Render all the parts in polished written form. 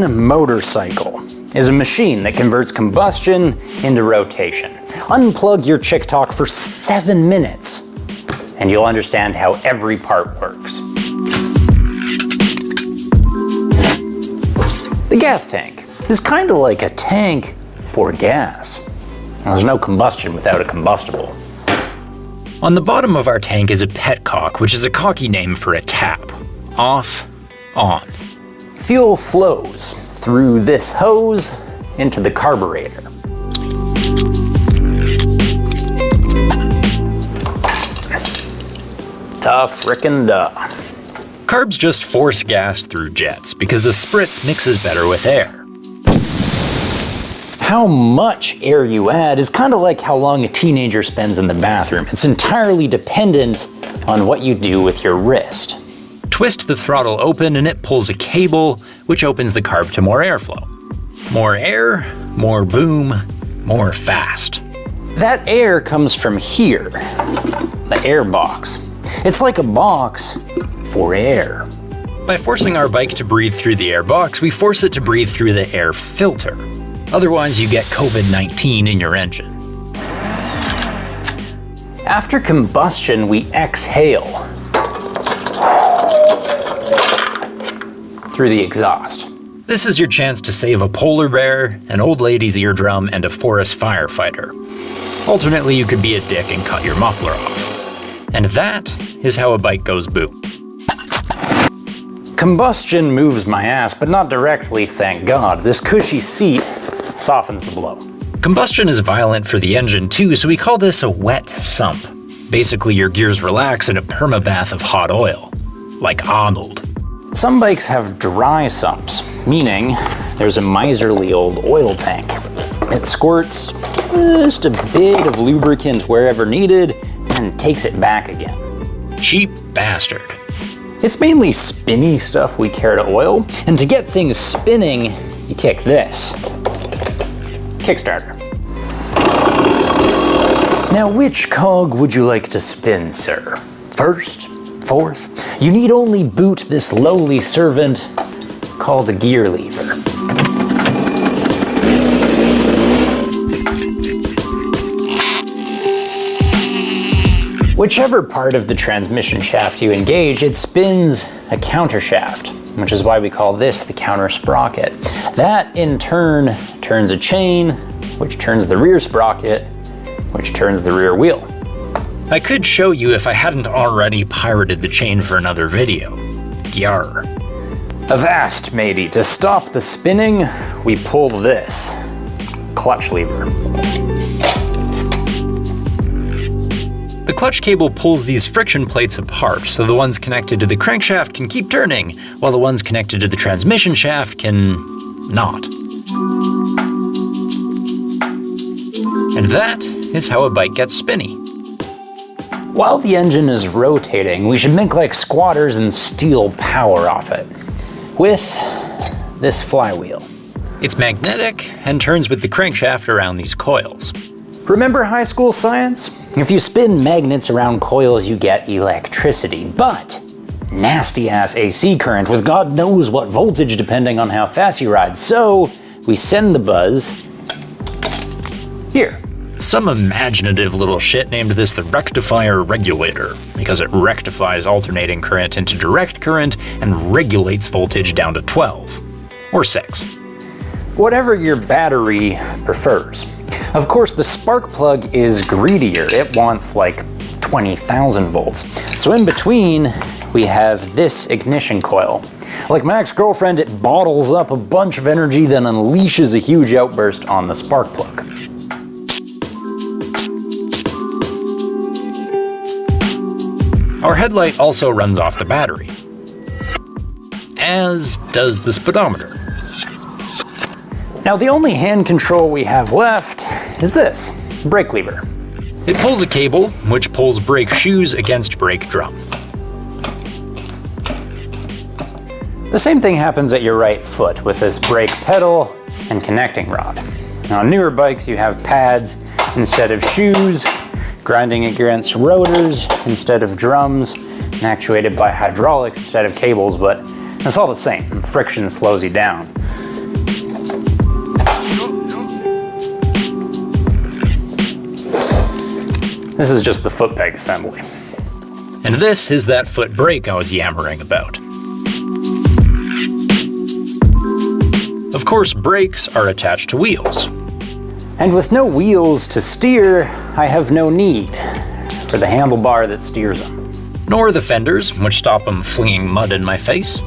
modern motorcycle is a machine that converts combustion into rotation. Unplug your chick talk for 7 minutes, and you'll understand how every part works. The gas tank is kind of like a tank for gas. There's no combustion without a combustible. On the bottom of our tank is a petcock, which is a cocky name for a tap. Off, on. Fuel flows through this hose into the carburetor. Tough frickin' duh. Carbs just force gas through jets because the spritz mixes better with air. How much air you add is kind of like how long a teenager spends in the bathroom. It's entirely dependent on what you do with your wrist. Twist the throttle open and it pulls a cable, which opens the carb to more airflow. More air, more boom, more fast. That air comes from here, the air box. It's like a box for air. By forcing our bike to breathe through the air box, we force it to breathe through the air filter. Otherwise, you get COVID-19 in your engine. After combustion, we exhale through the exhaust. This is your chance to save a polar bear, an old lady's eardrum, and a forest firefighter. Alternately, you could be a dick and cut your muffler off. And that is how a bike goes boom. Combustion moves my ass, but not directly, thank God. This cushy seat softens the blow. Combustion is violent for the engine too, so we call this a wet sump. Basically, your gears relax in a permabath of hot oil. Like Arnold. Some bikes have dry sumps, meaning there's a miserly old oil tank. It squirts just a bit of lubricant wherever needed and takes it back again. Cheap bastard. It's mainly spinny stuff we care to oil, and to get things spinning, you kick this. Kickstarter. Now, which cog would you like to spin, sir? First? Fourth? You need only boot this lowly servant called a gear lever. Whichever part of the transmission shaft you engage, it spins a countershaft, which is why we call this the counter sprocket. That, in turn, turns a chain, which turns the rear sprocket, which turns the rear wheel. I could show you if I hadn't already pirated the chain for another video. Yarr. Avast, matey. To stop the spinning, we pull this clutch lever. The clutch cable pulls these friction plates apart, so the ones connected to the crankshaft can keep turning, while the ones connected to the transmission shaft can not. And that is how a bike gets spinny. While the engine is rotating, we should make like squatters and steal power off it with this flywheel. It's magnetic and turns with the crankshaft around these coils. Remember high school science? If you spin magnets around coils, you get electricity, but nasty ass AC current with God knows what voltage depending on how fast you ride. So we send the buzz here. Some imaginative little shit named this the rectifier regulator, because it rectifies alternating current into direct current and regulates voltage down to 12. Or 6. Whatever your battery prefers. Of course, the spark plug is greedier. It wants like 20,000 volts. So in between, we have this ignition coil. Like my ex-girlfriend, it bottles up a bunch of energy, then unleashes a huge outburst on the spark plug. Our headlight also runs off the battery, as does the speedometer. Now the only hand control we have left is this, brake lever. It pulls a cable, which pulls brake shoes against brake drum. The same thing happens at your right foot with this brake pedal and connecting rod. Now on newer bikes you have pads instead of shoes, grinding against rotors instead of drums, and actuated by hydraulics instead of cables, but it's all the same. Friction slows you down. This is just the foot peg assembly. And this is that foot brake I was yammering about. Of course, brakes are attached to wheels. And with no wheels to steer, I have no need for the handlebar that steers them. Nor the fenders, which stop them flinging mud in my face.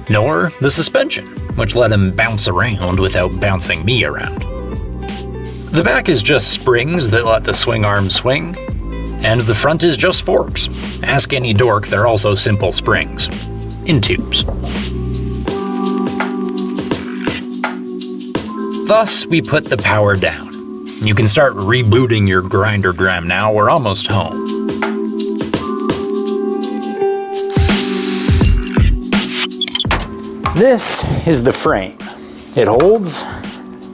Nor the suspension, which let him bounce around without bouncing me around. The back is just springs that let the swing arm swing, and the front is just forks. Ask any dork, they're also simple springs, in tubes. Thus, we put the power down. You can start rebooting your grindergram now, we're almost home. This is the frame. It holds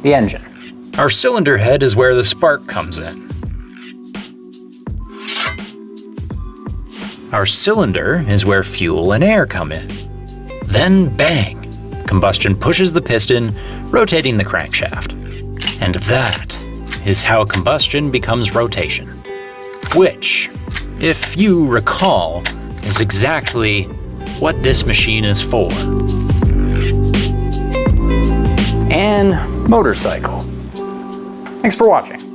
the engine. Our cylinder head is where the spark comes in. Our cylinder is where fuel and air come in. Then bang! Combustion pushes the piston, rotating the crankshaft. And that is how combustion becomes rotation. Which, if you recall, is exactly what this machine is for. And motorcycle. Thanks for watching.